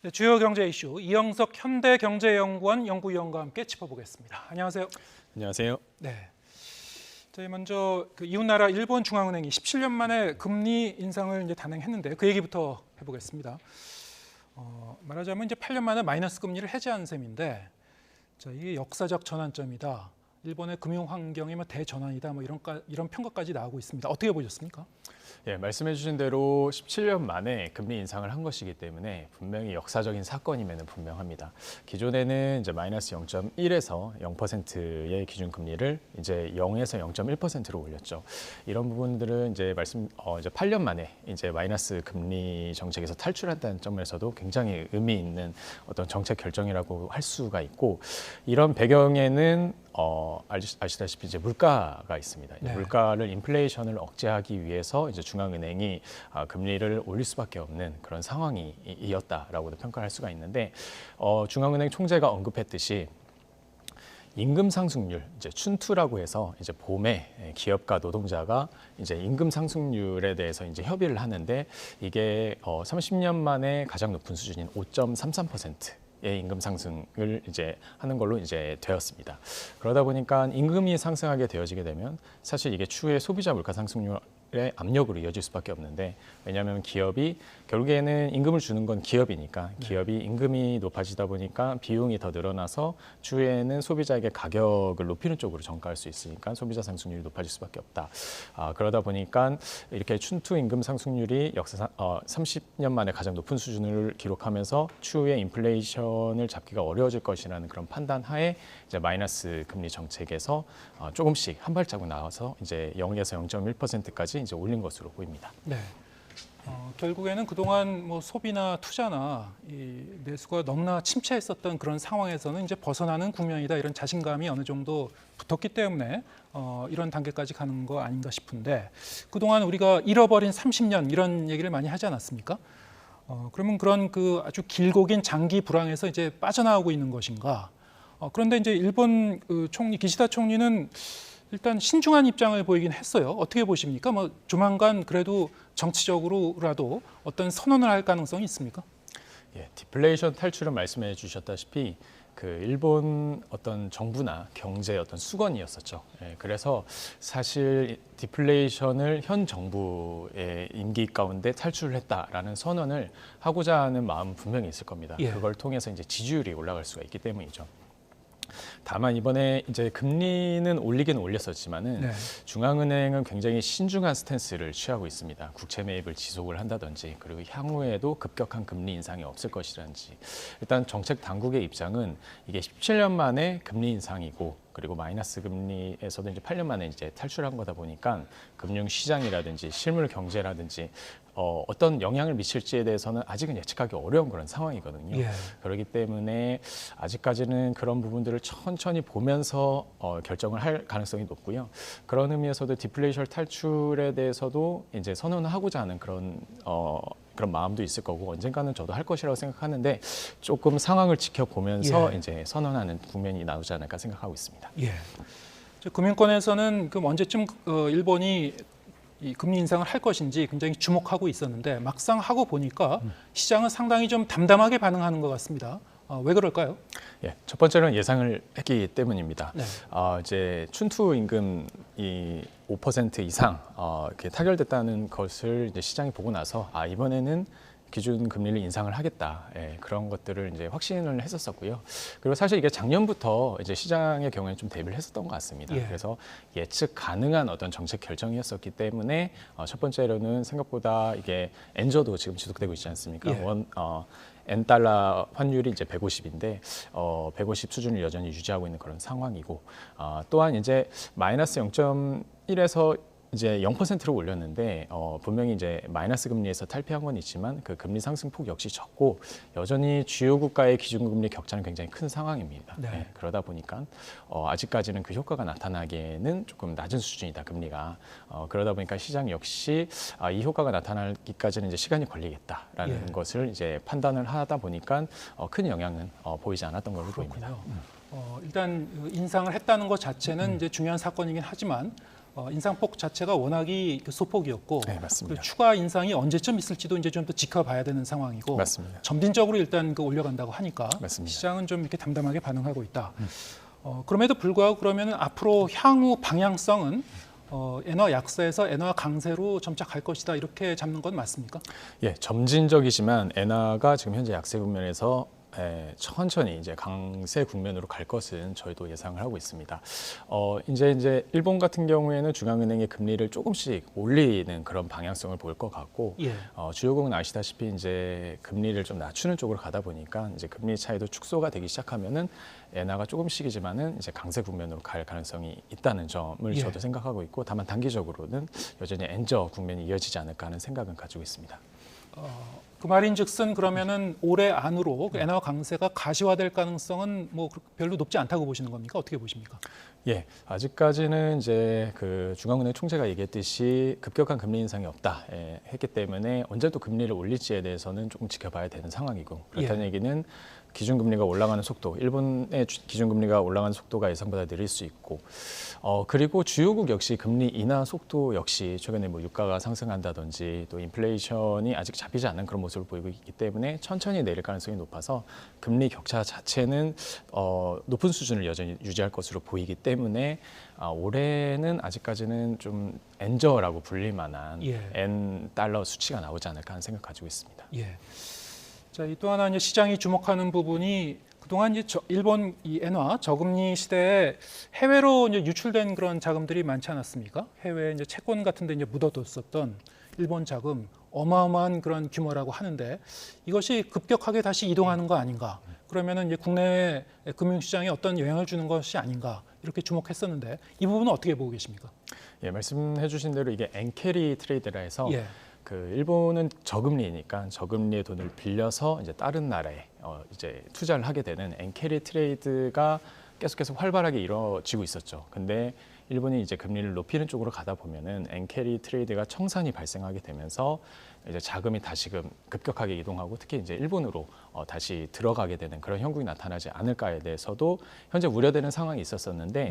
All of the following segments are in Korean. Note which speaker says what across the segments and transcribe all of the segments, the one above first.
Speaker 1: 네, 주요 경제 이슈 이영석 현대경제연구원 연구위원과 함께 짚어보겠습니다. 안녕하세요.
Speaker 2: 안녕하세요.
Speaker 1: 네, 저희 먼저 이웃 나라 일본 중앙은행이 17년 만에 금리 인상을 이제 단행했는데 그 얘기부터 해보겠습니다. 말하자면 이제 8년 만에 마이너스 금리를 해제한 셈인데, 이게 역사적 전환점이다. 일본의 금융 환경이 대전환이다. 이런 평가까지 나오고 있습니다. 어떻게 보셨습니까?
Speaker 2: 예, 말씀해주신 대로 17년 만에 금리 인상을 한 것이기 때문에 분명히 역사적인 사건임에는 분명합니다. 기존에는 이제 마이너스 0.1에서 0%의 기준 금리를 이제 0에서 0.1%로 올렸죠. 이런 부분들은 이제 이제 8년 만에 이제 마이너스 금리 정책에서 탈출한다는 점에서도 굉장히 의미 있는 어떤 정책 결정이라고 할 수가 있고, 이런 배경에는 아시다시피 이제 물가가 있습니다.
Speaker 1: 네.
Speaker 2: 물가를 인플레이션을 억제하기 위해서 이제 중앙은행이 금리를 올릴 수밖에 없는 그런 상황이었다라고도 평가할 수가 있는데, 중앙은행 총재가 언급했듯이 임금 상승률, 이제 춘투라고 해서 이제 봄에 기업과 노동자가 이제 임금 상승률에 대해서 이제 협의를 하는데, 이게 30년 만에 가장 높은 수준인 5.33%. 의 임금 상승을 이제 하는 걸로 이제 되었습니다. 그러다 보니까 임금이 상승하게 되어지게 되면 사실 이게 추후에 소비자 물가 상승률의 압력으로 이어질 수밖에 없는데, 왜냐하면 기업이 결국에는 임금을 주는 건 기업이니까 기업이 임금이 높아지다 보니까 비용이 더 늘어나서 추후에는 소비자에게 가격을 높이는 쪽으로 전가할 수 있으니까 소비자 상승률이 높아질 수밖에 없다. 그러다 보니까 이렇게 춘투 임금 상승률이 역사상 30년 만에 가장 높은 수준을 기록하면서 추후에 인플레이션을 잡기가 어려워질 것이라는 그런 판단 하에 이제 마이너스 금리 정책에서 조금씩 한 발자국 나와서 이제 0에서 0.1%까지 이제 올린 것으로 보입니다.
Speaker 1: 네. 결국에는 그동안 소비나 투자나 이 내수가 너무나 침체했었던 그런 상황에서는 이제 벗어나는 국면이다, 이런 자신감이 어느 정도 붙었기 때문에 이런 단계까지 가는 거 아닌가 싶은데, 그동안 우리가 잃어버린 30년 이런 얘기를 많이 하지 않았습니까? 그러면 그런 아주 길고 긴 장기 불황에서 이제 빠져나오고 있는 것인가? 그런데 이제 일본 총리 기시다 총리는 일단 신중한 입장을 보이긴 했어요. 어떻게 보십니까? 조만간 그래도 정치적으로라도 어떤 선언을 할 가능성이 있습니까?
Speaker 2: 예, 디플레이션 탈출은 말씀해 주셨다시피 일본 어떤 정부나 경제의 어떤 수건이었었죠. 예, 그래서 사실 디플레이션을 현 정부의 임기 가운데 탈출을 했다라는 선언을 하고자 하는 마음은 분명히 있을 겁니다.
Speaker 1: 예.
Speaker 2: 그걸 통해서 이제 지지율이 올라갈 수가 있기 때문이죠. 다만 이번에 이제 금리는 올리긴 올렸었지만은
Speaker 1: 네.
Speaker 2: 중앙은행은 굉장히 신중한 스탠스를 취하고 있습니다. 국채 매입을 지속을 한다든지, 그리고 향후에도 급격한 금리 인상이 없을 것이라든지. 일단 정책 당국의 입장은 이게 17년 만에 금리 인상이고, 그리고 마이너스 금리에서도 이제 8년 만에 이제 탈출한 거다 보니까 금융 시장이라든지 실물 경제라든지 어떤 영향을 미칠지에 대해서는 아직은 예측하기 어려운 그런 상황이거든요.
Speaker 1: 예.
Speaker 2: 그렇기 때문에 아직까지는 그런 부분들을 천천히 보면서 결정을 할 가능성이 높고요. 그런 의미에서도 디플레이션 탈출에 대해서도 이제 선언을 하고자 하는 그런 마음도 있을 거고, 언젠가는 저도 할 것이라고 생각하는데, 조금 상황을 지켜보면서 이제 선언하는 국면이 나오지 않을까 생각하고 있습니다.
Speaker 1: 예. 금융권에서는 그럼 언제쯤 일본이 이 금리 인상을 할 것인지 굉장히 주목하고 있었는데, 막상 하고 보니까 시장은 상당히 좀 담담하게 반응하는 것 같습니다. 왜 그럴까요?
Speaker 2: 예, 첫 번째로는 예상을 했기 때문입니다.
Speaker 1: 네.
Speaker 2: 이제 춘투 임금이 5% 이상 이렇게 타결됐다는 것을 이제 시장이 보고 나서 이번에는 기준 금리를 인상을 하겠다, 그런 것들을 이제 확신을 했었고요. 그리고 사실 이게 작년부터 이제 시장의 경우에는 좀 대비를 했었던 것 같습니다.
Speaker 1: 예.
Speaker 2: 그래서 예측 가능한 어떤 정책 결정이었었기 때문에 첫 번째로는 생각보다 이게 엔저도 지금 지속되고 있지 않습니까?
Speaker 1: 예.
Speaker 2: 엔달러 환율이 이제 150인데 150 수준을 여전히 유지하고 있는 그런 상황이고, 또한 이제 마이너스 0.1에서 이제 0%로 올렸는데 분명히 이제 마이너스 금리에서 탈피한 건 있지만 그 금리 상승폭 역시 적고, 여전히 주요 국가의 기준금리 격차는 굉장히 큰 상황입니다.
Speaker 1: 네.
Speaker 2: 그러다 보니까 아직까지는 그 효과가 나타나기에는 조금 낮은 수준이다, 금리가. 그러다 보니까 시장 역시 이 효과가 나타나기까지는 이제 시간이 걸리겠다라는 것을 이제 판단을 하다 보니까 큰 영향은 보이지 않았던 걸로 보입니다.
Speaker 1: 일단 인상을 했다는 것 자체는 이제 중요한 사건이긴 하지만 인상폭 자체가 워낙이 그 소폭이었고
Speaker 2: 네, 맞습니다.
Speaker 1: 그 추가 인상이 언제쯤 있을지도 이제 좀 더 지켜봐야 되는 상황이고
Speaker 2: 맞습니다.
Speaker 1: 점진적으로 일단 그 올려간다고 하니까
Speaker 2: 맞습니다.
Speaker 1: 시장은 좀 이렇게 담담하게 반응하고 있다. 그럼에도 불구하고 그러면 앞으로 향후 방향성은 엔화 약세에서 엔화 강세로 점차 갈 것이다 이렇게 잡는 건 맞습니까?
Speaker 2: 예, 점진적이지만 엔화가 지금 현재 약세 국면에서 천천히 이제 강세 국면으로 갈 것은 저희도 예상을 하고 있습니다. 이제 일본 같은 경우에는 중앙은행의 금리를 조금씩 올리는 그런 방향성을 볼 것 같고,
Speaker 1: 예.
Speaker 2: 주요국은 아시다시피 이제 금리를 좀 낮추는 쪽으로 가다 보니까 이제 금리 차이도 축소가 되기 시작하면은 엔화가 조금씩이지만은 이제 강세 국면으로 갈 가능성이 있다는 점을
Speaker 1: 예.
Speaker 2: 저도 생각하고 있고, 다만 단기적으로는 여전히 엔저 국면이 이어지지 않을까 하는 생각은 가지고 있습니다.
Speaker 1: 그 말인즉슨 그러면은 올해 안으로 그 엔화 강세가 가시화될 가능성은 뭐 별로 높지 않다고 보시는 겁니까? 어떻게 보십니까?
Speaker 2: 예, 아직까지는 이제 그 중앙은행 총재가 얘기했듯이 급격한 금리 인상이 없다 했기 때문에 언제 또 금리를 올릴지에 대해서는 조금 지켜봐야 되는 상황이고, 그렇다는 얘기는 기준금리가 올라가는 속도, 일본의 기준금리가 올라가는 속도가 예상보다 느릴 수 있고, 그리고 주요국 역시 금리 인하 속도 역시 최근에 뭐 유가가 상승한다든지 또 인플레이션이 아직 잡히지 않는 그런 모습을 보이고 있기 때문에 천천히 내릴 가능성이 높아서 금리 격차 자체는 높은 수준을 여전히 유지할 것으로 보이기 때문에 올해는 아직까지는 좀 엔저라고 불릴 만한 엔 달러 수치가 나오지 않을까 하는 생각 가지고 있습니다.
Speaker 1: 예. 자, 또 하나 이제 시장이 주목하는 부분이 그동안 이제 일본 이 엔화 저금리 시대에 해외로 이제 유출된 그런 자금들이 많지 않았습니까? 해외 이제 채권 같은 데 이제 묻어뒀었던 일본 자금 어마어마한 그런 규모라고 하는데 이것이 급격하게 다시 이동하는 거 아닌가? 그러면은 이제 국내외 금융시장에 어떤 영향을 주는 것이 아닌가? 이렇게 주목했었는데 이 부분은 어떻게 보고 계십니까?
Speaker 2: 예, 말씀해 주신 대로 이게 엔캐리 트레이드라 해서
Speaker 1: 예.
Speaker 2: 그 일본은 저금리니까 저금리의 돈을 빌려서 이제 다른 나라에 이제 투자를 하게 되는 엔캐리 트레이드가 계속해서 활발하게 이루어지고 있었죠. 근데 일본이 이제 금리를 높이는 쪽으로 가다 보면은 엔캐리 트레이드가 청산이 발생하게 되면서 이제 자금이 다시금 급격하게 이동하고 특히 이제 일본으로 다시 들어가게 되는 그런 형국이 나타나지 않을까에 대해서도 현재 우려되는 상황이 있었었는데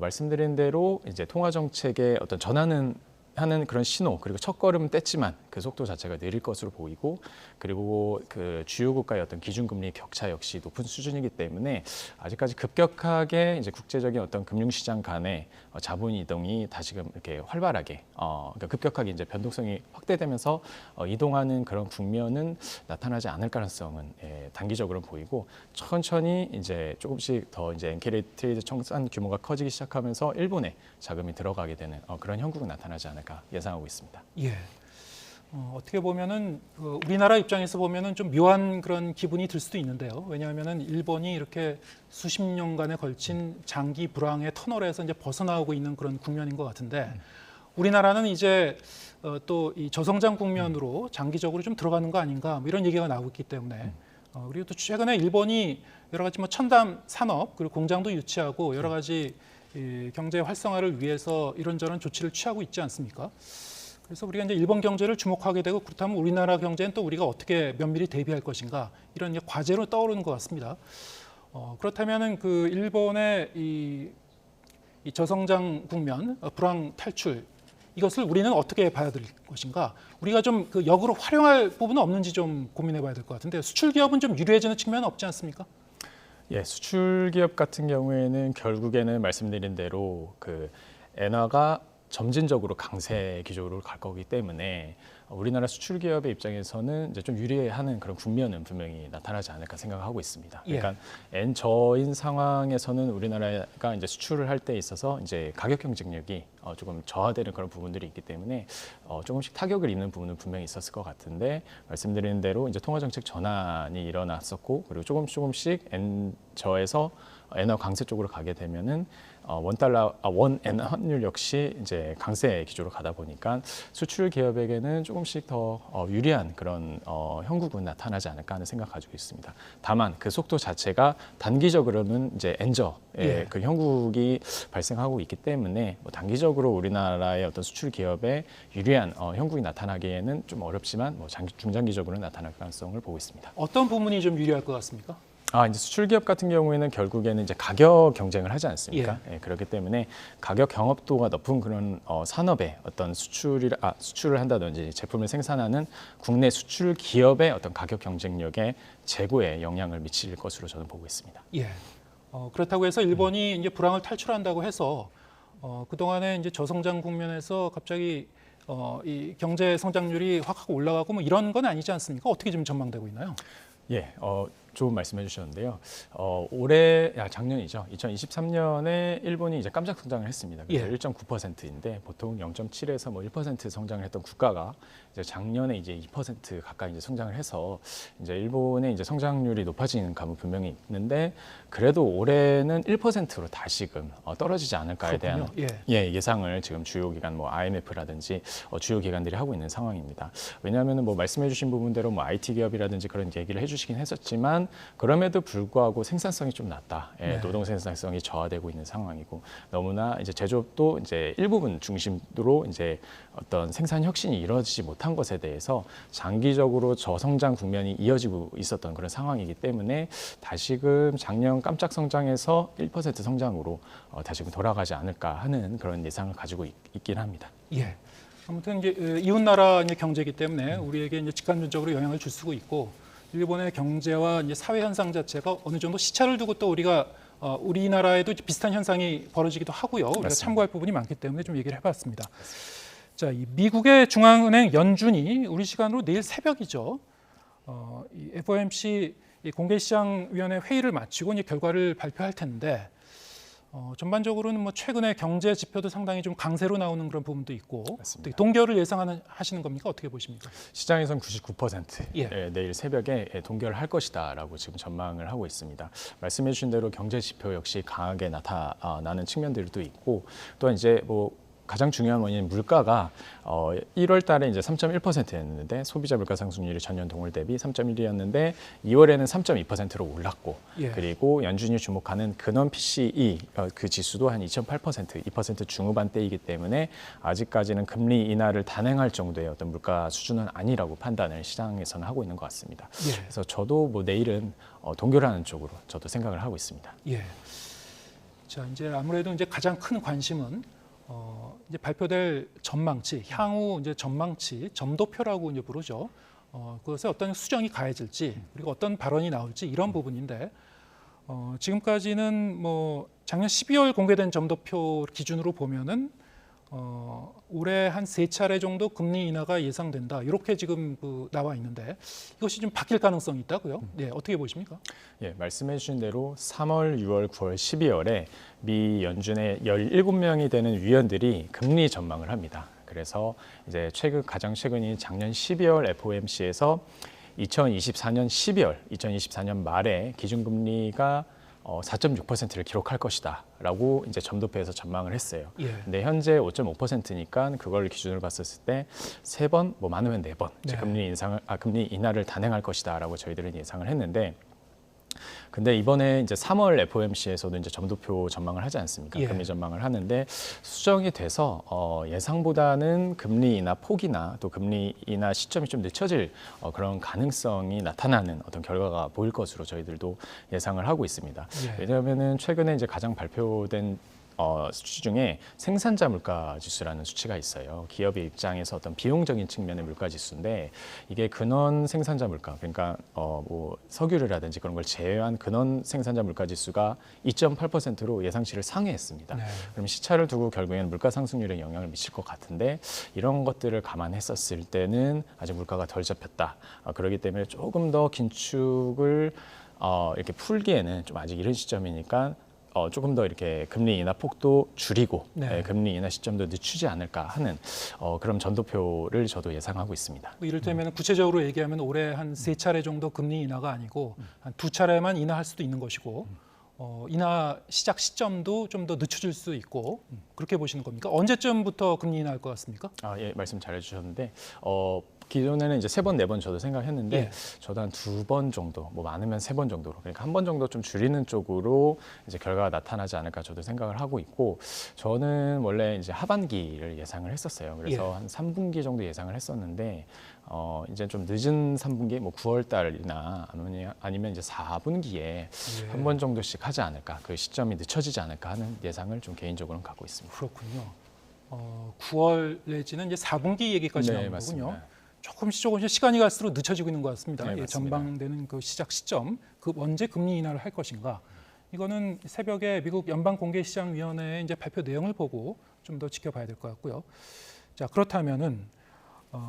Speaker 2: 말씀드린 대로 이제 통화 정책의 어떤 전환은 하는 그런 신호 그리고 첫걸음 뗐지만 그 속도 자체가 느릴 것으로 보이고 그리고 그 주요 국가의 어떤 기준금리 격차 역시 높은 수준이기 때문에 아직까지 급격하게 이제 국제적인 어떤 금융시장 간의 자본 이동이 다시금 이렇게 활발하게 그러니까 급격하게 이제 변동성이 확대되면서 이동하는 그런 국면은 나타나지 않을 가능성은 단기적으로 보이고 천천히 이제 조금씩 더 이제 엔캐리 트레이드 청산 규모가 커지기 시작하면서 일본에 자금이 들어가게 되는 그런 형국은 나타나지 않을까 예상하고 있습니다.
Speaker 1: 예. 어떻게 보면은 우리나라 입장에서 보면은 좀 묘한 그런 기분이 들 수도 있는데요. 왜냐하면은 일본이 이렇게 수십 년간에 걸친 장기 불황의 터널에서 이제 벗어나오고 있는 그런 국면인 것 같은데 우리나라는 이제 또 이 저성장 국면으로 장기적으로 좀 들어가는 거 아닌가 뭐 이런 얘기가 나오고 있기 때문에 그리고 또 최근에 일본이 여러 가지 뭐 첨단 산업 그리고 공장도 유치하고 여러 가지 이 경제 활성화를 위해서 이런저런 조치를 취하고 있지 않습니까? 그래서 우리가 이제 일본 경제를 주목하게 되고 그렇다면 우리나라 경제는 또 우리가 어떻게 면밀히 대비할 것인가 이런 이제 과제로 떠오르는 것 같습니다. 그렇다면은 그 일본의 이 저성장 국면, 불황 탈출 이것을 우리는 어떻게 받아들일 것인가? 우리가 좀 그 역으로 활용할 부분은 없는지 좀 고민해봐야 될 것 같은데 수출 기업은 좀 유리해지는 측면은 없지 않습니까?
Speaker 2: 예, 수출 기업 같은 경우에는 결국에는 말씀드린 대로 그 엔화가 점진적으로 강세 기조로 갈 거기 때문에 우리나라 수출 기업의 입장에서는 이제 좀 유리해하는 그런 국면은 분명히 나타나지 않을까 생각하고 있습니다. 그러니까 엔저인 상황에서는 우리나라가 이제 수출을 할 때 있어서 이제 가격 경쟁력이 조금 저하되는 그런 부분들이 있기 때문에 조금씩 타격을 입는 부분은 분명히 있었을 것 같은데 말씀드린 대로 이제 통화 정책 전환이 일어났었고 그리고 조금씩 엔저에서 엔화 강세 쪽으로 가게 되면은 원 엔 환율 역시 이제 강세 기조로 가다 보니까 수출 기업에게는 조금씩 더 유리한 그런 형국은 나타나지 않을까 하는 생각 가지고 있습니다. 다만 그 속도 자체가 단기적으로는 이제 엔저의 그 형국이 발생하고 있기 때문에 뭐 단기적으로 우리나라의 어떤 수출 기업에 유리한 형국이 나타나기에는 좀 어렵지만 뭐 중장기적으로는 나타날 가능성을 보고 있습니다.
Speaker 1: 어떤 부분이 좀 유리할 것 같습니까?
Speaker 2: 이제 수출 기업 같은 경우에는 결국에는 이제 가격 경쟁을 하지 않습니까? 예, 그렇기 때문에 가격 경합도가 높은 그런 산업의 어떤 수출을 한다든지 제품을 생산하는 국내 수출 기업의 어떤 가격 경쟁력에 제고의 영향을 미칠 것으로 저는 보고 있습니다.
Speaker 1: 예. 그렇다고 해서 일본이 이제 불황을 탈출한다고 해서 그동안에 이제 저성장 국면에서 갑자기 이 경제 성장률이 확 하고 올라가고 뭐 이런 건 아니지 않습니까? 어떻게 좀 전망되고 있나요?
Speaker 2: 예, 좋은 말씀해 주셨는데요. 작년이죠. 2023년에 일본이 이제 깜짝 성장을 했습니다. 그래서 1.9%인데 보통 0.7에서 뭐 1% 성장을 했던 국가가 이제 작년에 이제 2% 가까이 이제 성장을 해서 이제 일본의 이제 성장률이 높아지는 감은 분명히 있는데 그래도 올해는 1%로 다시금 떨어지지 않을까에 대한 예상을 지금 주요 기관 뭐 IMF라든지 주요 기관들이 하고 있는 상황입니다. 왜냐하면 뭐 말씀해 주신 부분대로 뭐 IT 기업이라든지 그런 얘기를 해주시긴 했었지만 그럼에도 불구하고 생산성이 좀 낮다. 노동 생산성이 저하되고 있는 상황이고 너무나 이제 제조업도 이제 일부분 중심으로 이제 어떤 생산 혁신이 이루어지지 못한 것에 대해서 장기적으로 저성장 국면이 이어지고 있었던 그런 상황이기 때문에 다시금 작년 깜짝 성장에서 1% 성장으로 다시금 돌아가지 않을까 하는 그런 예상을 가지고 있긴 합니다.
Speaker 1: 예. 아무튼 이제 이웃 나라 경제이기 때문에 우리에게 이제 직간접적으로 영향을 줄 수도 있고 일본의 경제와 이제 사회 현상 자체가 어느 정도 시차를 두고 또 우리가 우리나라에도 비슷한 현상이 벌어지기도 하고요. 우리가
Speaker 2: 맞습니다.
Speaker 1: 참고할 부분이 많기 때문에 좀 얘기를 해봤습니다. 자, 이 미국의 중앙은행 연준이 우리 시간으로 내일 새벽이죠. 이 FOMC 공개시장위원회 회의를 마치고 이제 결과를 발표할 텐데 전반적으로는 뭐 최근에 경제 지표도 상당히 좀 강세로 나오는 그런 부분도 있고
Speaker 2: 맞습니다.
Speaker 1: 동결을 예상하시는 겁니까? 어떻게 보십니까?
Speaker 2: 시장에선 99% 내일 새벽에 동결할 것이다라고 지금 전망을 하고 있습니다. 말씀해 주신 대로 경제 지표 역시 강하게 나타나는 측면들도 있고 또 이제 뭐 가장 중요한 원인은 물가가 1월 달에 이제 3.1%였는데 소비자 물가 상승률이 전년 동월 대비 3.1이었는데 2월에는 3.2%로 올랐고 그리고 연준이 주목하는 근원 PCE 그 지수도 한 2.8%, 2% 중후반대이기 때문에 아직까지는 금리 인하를 단행할 정도의 어떤 물가 수준은 아니라고 판단을 시장에서는 하고 있는 것 같습니다. 그래서 저도 뭐 내일은 동결하는 쪽으로 저도 생각을 하고 있습니다.
Speaker 1: 예. 자, 이제 아무래도 이제 가장 큰 관심은 이제 발표될 전망치, 향후 이제 전망치, 점도표라고 이제 부르죠. 그것에 어떤 수정이 가해질지 그리고 어떤 발언이 나올지 이런 부분인데 지금까지는 뭐 작년 12월 공개된 점도표 기준으로 보면은 올해 한 3차례 정도 금리 인하가 예상된다. 이렇게 지금 나와 있는데 이것이 좀 바뀔 가능성이 있다고요? 네, 어떻게 보십니까?
Speaker 2: 예, 말씀해 주신 대로 3월, 6월, 9월, 12월에 미 연준의 17명이 되는 위원들이 금리 전망을 합니다. 그래서 이제 가장 최근인 작년 12월 FOMC에서 2024년 12월, 2024년 말에 기준금리가 4.6%를 기록할 것이다라고 이제 점도표에서 전망을 했어요. 근데 현재 5.5%니까 그걸 기준으로 봤었을 때 3번, 뭐 많으면 4번 금리 인하를 단행할 것이다라고 저희들은 예상을 했는데. 근데 이번에 이제 3월 FOMC에서도 이제 점도표 전망을 하지 않습니까? 금리 전망을 하는데 수정이 돼서 예상보다는 금리 인하 폭이나 또 금리 인하 시점이 좀 늦춰질 그런 가능성이 나타나는 어떤 결과가 보일 것으로 저희들도 예상을 하고 있습니다. 왜냐하면은 최근에 이제 가장 발표된 수치 중에 생산자 물가 지수라는 수치가 있어요. 기업의 입장에서 어떤 비용적인 측면의 물가 지수인데 이게 근원 생산자 물가, 그러니까 뭐 석유류라든지 그런 걸 제외한 근원 생산자 물가 지수가 2.8%로 예상치를 상회했습니다. 그럼 시차를 두고 결국에는 물가 상승률에 영향을 미칠 것 같은데 이런 것들을 감안했었을 때는 아직 물가가 덜 잡혔다. 그렇기 때문에 조금 더 긴축을 이렇게 풀기에는 좀 아직 이른 시점이니까. 조금 더 이렇게 금리 인하 폭도 줄이고 금리 인하 시점도 늦추지 않을까 하는 그런 전도표를 저도 예상하고 있습니다.
Speaker 1: 이를테면 구체적으로 얘기하면 올해 한 3차례 정도 금리 인하가 아니고 한 2차례만 인하할 수도 있는 것이고 인하 시작 시점도 좀 더 늦춰질 수 있고 그렇게 보시는 겁니까? 언제쯤부터 금리 인하할 것 같습니까?
Speaker 2: 예, 말씀 잘해주셨는데 기존에는 이제 3번, 4번 저도 생각했는데
Speaker 1: 예.
Speaker 2: 저도 한 2번 정도, 뭐 많으면 3번 정도로, 그러니까 1번 정도 좀 줄이는 쪽으로 이제 결과가 나타나지 않을까 저도 생각을 하고 있고, 저는 원래 이제 하반기를 예상을 했었어요. 그래서
Speaker 1: 예.
Speaker 2: 한 3분기 정도 예상을 했었는데 이제 좀 늦은 3분기, 뭐 9월 달이나 아니면 이제 4분기에
Speaker 1: 예.
Speaker 2: 한 번 정도씩 하지 않을까, 그 시점이 늦춰지지 않을까 하는 예상을 좀 개인적으로는 갖고 있습니다.
Speaker 1: 그렇군요. 9월 내지는 이제 4분기 얘기까지 나오는 거군요.
Speaker 2: 맞습니다.
Speaker 1: 조금씩 시간이 갈수록 늦춰지고 있는 것 같습니다.
Speaker 2: 네,
Speaker 1: 예,
Speaker 2: 맞습니다.
Speaker 1: 전방되는 그 시작 시점, 그 언제 금리 인하를 할 것인가. 이거는 새벽에 미국 연방공개시장위원회의 이제 발표 내용을 보고 좀 더 지켜봐야 될 것 같고요. 자, 그렇다면은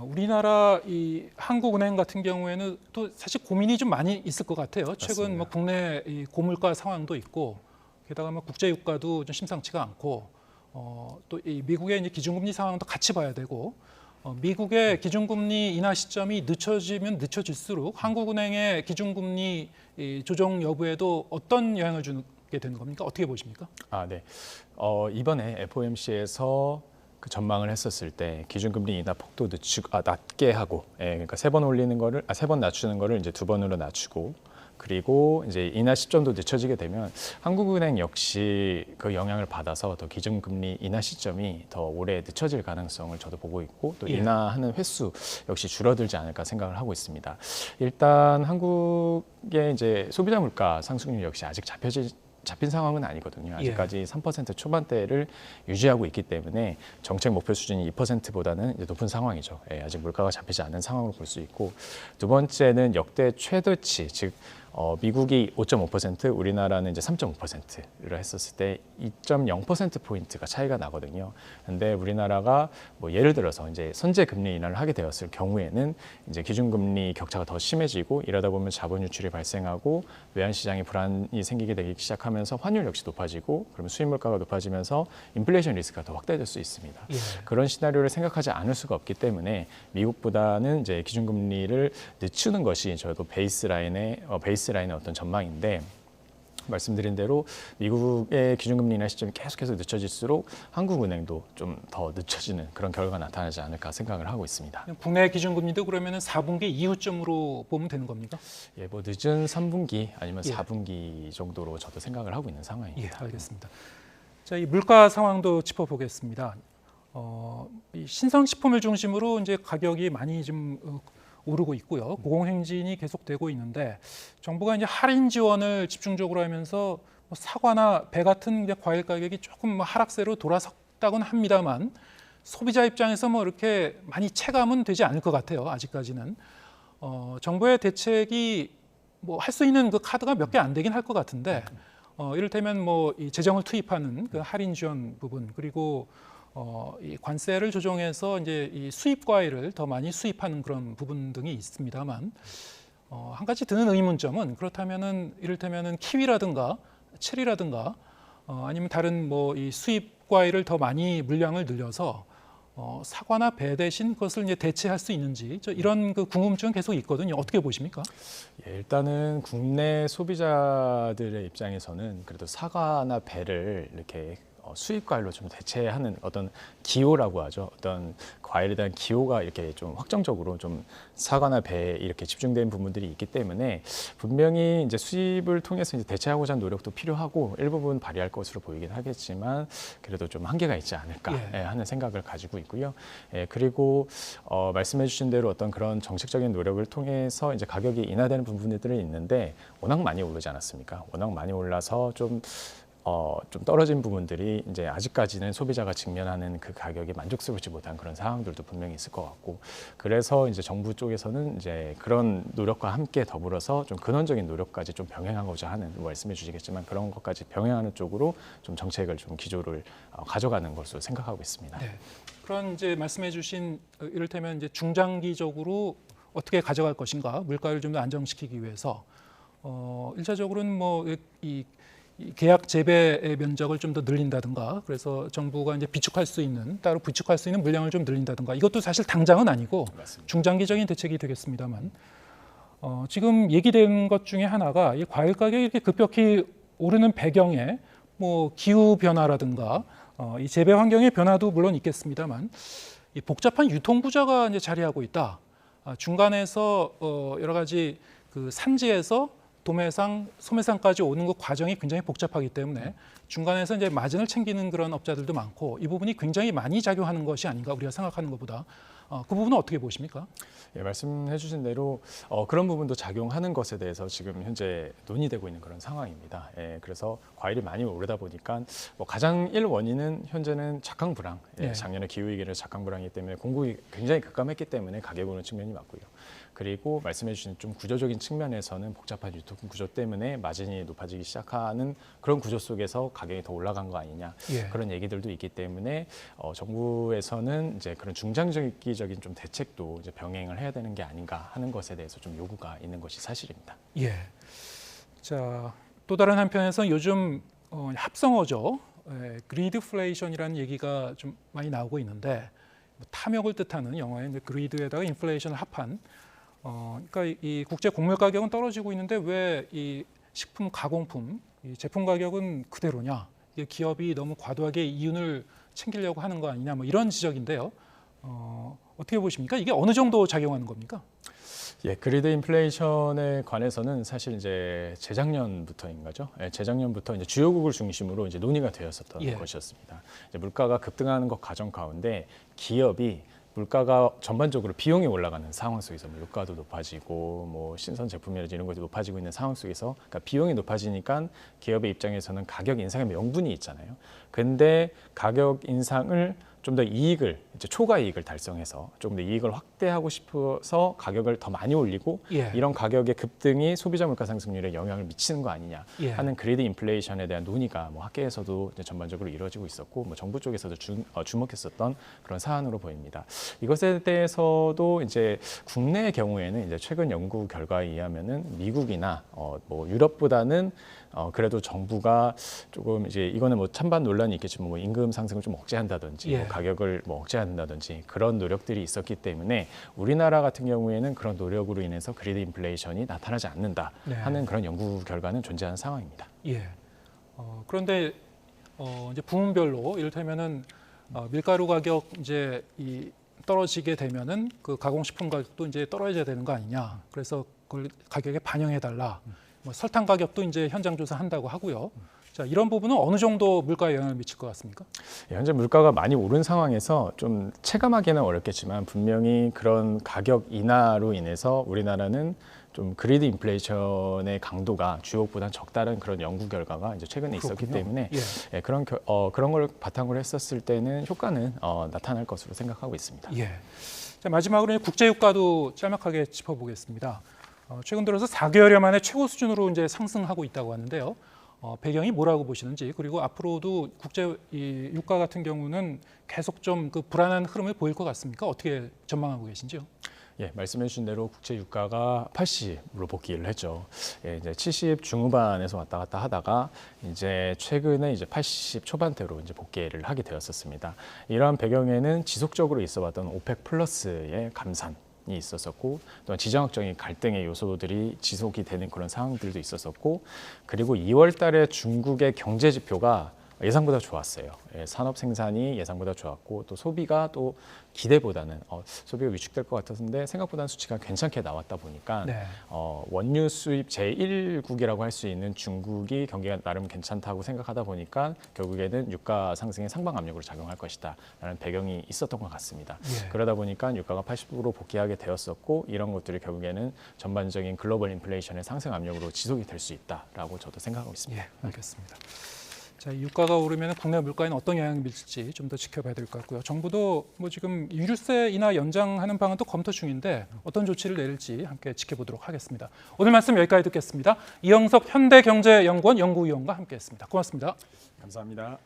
Speaker 1: 우리나라 이 한국은행 같은 경우에는 또 사실 고민이 좀 많이 있을 것 같아요. 최근 뭐 국내 이 고물가 상황도 있고, 게다가 뭐 국제 유가도 좀 심상치가 않고, 또 이 미국의 이제 기준금리 상황도 같이 봐야 되고, 미국의 기준금리 인하 시점이 늦춰지면 늦춰질수록 한국은행의 기준금리 이 조정 여부에도 어떤 영향을 주게 되는 겁니까? 어떻게 보십니까?
Speaker 2: 네. 이번에 FOMC에서 그 전망을 했었을 때 기준금리 인하 폭도 낮게 하고, 그러니까 3번 올리는 거를 3번 낮추는 거를 이제 2번으로 낮추고, 그리고 이제 인하 시점도 늦춰지게 되면 한국은행 역시 그 영향을 받아서 더 기준금리 인하 시점이 더 오래 늦춰질 가능성을 저도 보고 있고, 또
Speaker 1: 예.
Speaker 2: 인하하는 횟수 역시 줄어들지 않을까 생각을 하고 있습니다. 일단 한국의 이제 소비자 물가 상승률 역시 아직 잡힌 상황은 아니거든요. 아직까지 3% 초반대를 유지하고 있기 때문에 정책 목표 수준이 2%보다는 이제 높은 상황이죠. 아직 물가가 잡히지 않은 상황으로 볼 수 있고, 두 번째는 역대 최대치, 즉 미국이 5.5%, 우리나라는 이제 3.5%를 했었을 때 2.0%포인트가 차이가 나거든요. 근데 우리나라가 뭐 예를 들어서 이제 선제 금리 인하를 하게 되었을 경우에는 이제 기준금리 격차가 더 심해지고, 이러다 보면 자본 유출이 발생하고 외환시장에 불안이 생기게 되기 시작하면서 환율 역시 높아지고, 그러면 수입 물가가 높아지면서 인플레이션 리스크가 더 확대될 수 있습니다.
Speaker 1: 예.
Speaker 2: 그런 시나리오를 생각하지 않을 수가 없기 때문에 미국보다는 이제 기준금리를 늦추는 것이 저도 베이스라인의 어떤 전망인데, 말씀드린 대로 미국의 기준금리 인하 시점이 계속해서 늦춰질수록 한국은행도 좀 더 늦춰지는 그런 결과가 나타나지 않을까 생각을 하고 있습니다.
Speaker 1: 국내 기준금리도 그러면은 4분기 이후점으로 보면 되는 겁니까?
Speaker 2: 뭐 늦은 3분기 아니면
Speaker 1: 예.
Speaker 2: 4분기 정도로 저도 생각을 하고 있는 상황입니다.
Speaker 1: 예, 알겠습니다. 자, 이 물가 상황도 짚어보겠습니다. 이 신선식품을 중심으로 이제 가격이 많이 좀 오르고 있고요. 고공행진이 계속되고 있는데, 정부가 이제 할인 지원을 집중적으로 하면서 뭐 사과나 배 같은 이제 과일 가격이 조금 뭐 하락세로 돌아섰다고는 합니다만, 소비자 입장에서 뭐 이렇게 많이 체감은 되지 않을 것 같아요. 아직까지는 정부의 대책이 뭐 할 수 있는 그 카드가 몇 개 안 되긴 할 것 같은데, 이를테면 뭐 이 재정을 투입하는 그 할인 지원 부분, 그리고 이 관세를 조정해서 이제 이 수입 과일을 더 많이 수입하는 그런 부분 등이 있습니다만, 한 가지 드는 의문점은, 그렇다면은 이를테면은 키위라든가 체리라든가 아니면 다른 뭐 이 수입 과일을 더 많이 물량을 늘려서 사과나 배 대신 그것을 이제 대체할 수 있는지, 이런 그 궁금증은 계속 있거든요. 어떻게 보십니까?
Speaker 2: 일단은 국내 소비자들의 입장에서는 그래도 사과나 배를 이렇게 수입 과일로 좀 대체하는 어떤 기호라고 하죠. 어떤 과일에 대한 기호가 이렇게 좀 확정적으로 좀 사과나 배에 이렇게 집중된 부분들이 있기 때문에 분명히 이제 수입을 통해서 이제 대체하고자 하는 노력도 필요하고 일부분 발휘할 것으로 보이긴 하겠지만, 그래도 좀 한계가 있지 않을까 하는 생각을 가지고 있고요. 그리고 말씀해 주신 대로 어떤 그런 정책적인 노력을 통해서 이제 가격이 인하되는 부분들이 있는데, 워낙 많이 오르지 않았습니까? 워낙 많이 올라서 좀 떨어진 부분들이 이제 아직까지는 소비자가 직면하는 그 가격에 만족스럽지 못한 그런 상황들도 분명히 있을 것 같고, 그래서 이제 정부 쪽에서는 이제 그런 노력과 함께 더불어서 좀 근원적인 노력까지 좀 병행하고자 하는, 말씀해 주시겠지만 그런 것까지 병행하는 쪽으로 좀 정책을 좀 기조를 가져가는 것으로 생각하고 있습니다.
Speaker 1: 네. 그런 이제 말씀해주신 이를테면 이제 중장기적으로 어떻게 가져갈 것인가, 물가를 좀 더 안정시키기 위해서 일차적으로는 뭐 이 계약 재배의 면적을 좀 더 늘린다든가, 그래서 정부가 이제 따로 비축할 수 있는 물량을 좀 늘린다든가, 이것도 사실 당장은 아니고
Speaker 2: 맞습니다.
Speaker 1: 중장기적인 대책이 되겠습니다만, 지금 얘기된 것 중에 하나가 이 과일 가격이 이렇게 급격히 오르는 배경에 뭐 기후 변화라든가 이 재배 환경의 변화도 물론 있겠습니다만, 이 복잡한 유통 구조가 이제 자리하고 있다. 중간에서 여러 가지 그 산지에서 도매상, 소매상까지 오는 그 과정이 굉장히 복잡하기 때문에 중간에서 이제 마진을 챙기는 그런 업자들도 많고 이 부분이 굉장히 많이 작용하는 것이 아닌가 우리가 생각하는 것보다 그 부분은 어떻게 보십니까?
Speaker 2: 예, 말씀해 주신 대로 그런 부분도 작용하는 것에 대해서 지금 현재 논의되고 있는 그런 상황입니다. 예, 그래서 과일이 많이 오르다 보니까 뭐 가장 원인은 현재는 작황불황. 예,
Speaker 1: 네.
Speaker 2: 작년에 기후위기를 작황불황이기 때문에 공급이 굉장히 급감했기 때문에 가격이 오른 측면이 맞고요. 그리고 말씀해 주신 좀 구조적인 측면에서는 복잡한 유통 구조 때문에 마진이 높아지기 시작하는 그런 구조 속에서 가격이 더 올라간 거 아니냐
Speaker 1: 예.
Speaker 2: 그런 얘기들도 있기 때문에 정부에서는 이제 그런 중장기적인 좀 대책도 이제 병행을 해야 되는 게 아닌가 하는 것에 대해서 좀 요구가 있는 것이 사실입니다.
Speaker 1: 예. 자, 또 다른 한편에서 요즘 합성어죠. 그리드플레이션이라는 얘기가 좀 많이 나오고 있는데 탐욕을 뜻하는 영어의 그리드에다가 인플레이션을 합한 그러니까 이 국제 곡물 가격은 떨어지고 있는데 왜 이 식품 가공품 이 제품 가격은 그대로냐? 이게 기업이 너무 과도하게 이윤을 챙기려고 하는 거 아니냐? 뭐 이런 지적인데요. 어떻게 보십니까? 이게 어느 정도 작용하는 겁니까?
Speaker 2: 예, 그리드 인플레이션에 관해서는 사실 이제 재작년부터인 거죠. 예, 재작년부터 이제 주요국을 중심으로 이제 논의가 되었었던
Speaker 1: 예.
Speaker 2: 것이었습니다. 이제 물가가 급등하는 것 과정 가운데 기업이 물가가 전반적으로 비용이 올라가는 상황 속에서 물가도 높아지고 뭐 신선 제품이라든지 이런 것도 높아지고 있는 상황 속에서 그러니까 비용이 높아지니까 기업의 입장에서는 가격 인상의 명분이 있잖아요. 근데 가격 인상을 좀 더 이익을 이제 초과 이익을 달성해서 조금 더 이익을 확대하고 싶어서 가격을 더 많이 올리고
Speaker 1: 예.
Speaker 2: 이런 가격의 급등이 소비자 물가 상승률에 영향을 미치는 거 아니냐
Speaker 1: 예.
Speaker 2: 하는 그리드 인플레이션에 대한 논의가 뭐 학계에서도 이제 전반적으로 이루어지고 있었고 뭐 정부 쪽에서도 주목했었던 그런 사안으로 보입니다. 이것에 대해서도 이제 국내의 경우에는 이제 최근 연구 결과에 의하면은 미국이나 뭐 유럽보다는 그래도 정부가 조금 이제 이거는 뭐 찬반 논란이 있겠지만 뭐 임금 상승을 좀 억제한다든지
Speaker 1: 예.
Speaker 2: 뭐 가격을 뭐 억제한다든지 그런 노력들이 있었기 때문에 우리나라 같은 경우에는 그런 노력으로 인해서 그리드 인플레이션이 나타나지 않는다
Speaker 1: 네.
Speaker 2: 하는 그런 연구 결과는 존재하는 상황입니다.
Speaker 1: 예. 그런데 이제 부문별로 이를테면은 밀가루 가격 이제 이 떨어지게 되면은 그 가공식품 가격도 이제 떨어져야 되는 거 아니냐. 그래서 그걸 가격에 반영해 달라. 뭐 설탕 가격도 이제 현장 조사한다고 하고요. 자, 이런 부분은 어느 정도 물가에 영향을 미칠 것 같습니까?
Speaker 2: 예, 현재 물가가 많이 오른 상황에서 좀 체감하기는 어렵겠지만 분명히 그런 가격 인하로 인해서 우리나라는 좀 그리드 인플레이션의 강도가 주요국보다는 적다는 그런 연구 결과가 이제 최근에 있었기
Speaker 1: 그렇군요.
Speaker 2: 때문에
Speaker 1: 예.
Speaker 2: 예, 그런 걸 바탕으로 했었을 때는 효과는 나타날 것으로 생각하고 있습니다.
Speaker 1: 예. 자, 마지막으로 국제유가도 짤막하게 짚어보겠습니다. 최근 들어서 4개월여 만에 최고 수준으로 이제 상승하고 있다고 하는데요. 배경이 뭐라고 보시는지 그리고 앞으로도 국제 이 유가 같은 경우는 계속 좀 그 불안한 흐름을 보일 것 같습니까? 어떻게 전망하고 계신지요?
Speaker 2: 예, 말씀해 주신 대로 국제 유가가 80으로 복귀를 했죠. 예, 이제 70 중후반에서 왔다 갔다 하다가 이제 최근에 이제 80 초반대로 이제 복귀를 하게 되었었습니다. 이러한 배경에는 지속적으로 있어왔던 오펙 플러스의 감산이 있었었고 또한 지정학적인 갈등의 요소들이 지속이 되는 그런 상황들도 있었었고 그리고 2월 달에 중국의 경제 지표가 예상보다 좋았어요. 예, 산업 생산이 예상보다 좋았고 또 소비가 또 기대보다는 소비가 위축될 것 같았는데 생각보다는 수치가 괜찮게 나왔다 보니까
Speaker 1: 네.
Speaker 2: 원유 수입 제1국이라고 할 수 있는 중국이 경기가 나름 괜찮다고 생각하다 보니까 결국에는 유가 상승의 상방 압력으로 작용할 것이다라는 배경이 있었던 것 같습니다.
Speaker 1: 예.
Speaker 2: 그러다 보니까 유가가 80으로 복귀하게 되었었고 이런 것들이 결국에는 전반적인 글로벌 인플레이션의 상승 압력으로 지속이 될 수 있다라고 저도 생각하고 있습니다.
Speaker 1: 예, 알겠습니다. 자, 유가가 오르면 국내 물가에는 어떤 영향을 미칠지 좀 더 지켜봐야 될 것 같고요. 정부도 뭐 지금 유류세 인하 연장하는 방안도 검토 중인데 어떤 조치를 내릴지 함께 지켜보도록 하겠습니다. 오늘 말씀 여기까지 듣겠습니다. 이영석 현대경제연구원 연구위원과 함께했습니다. 고맙습니다.
Speaker 2: 감사합니다.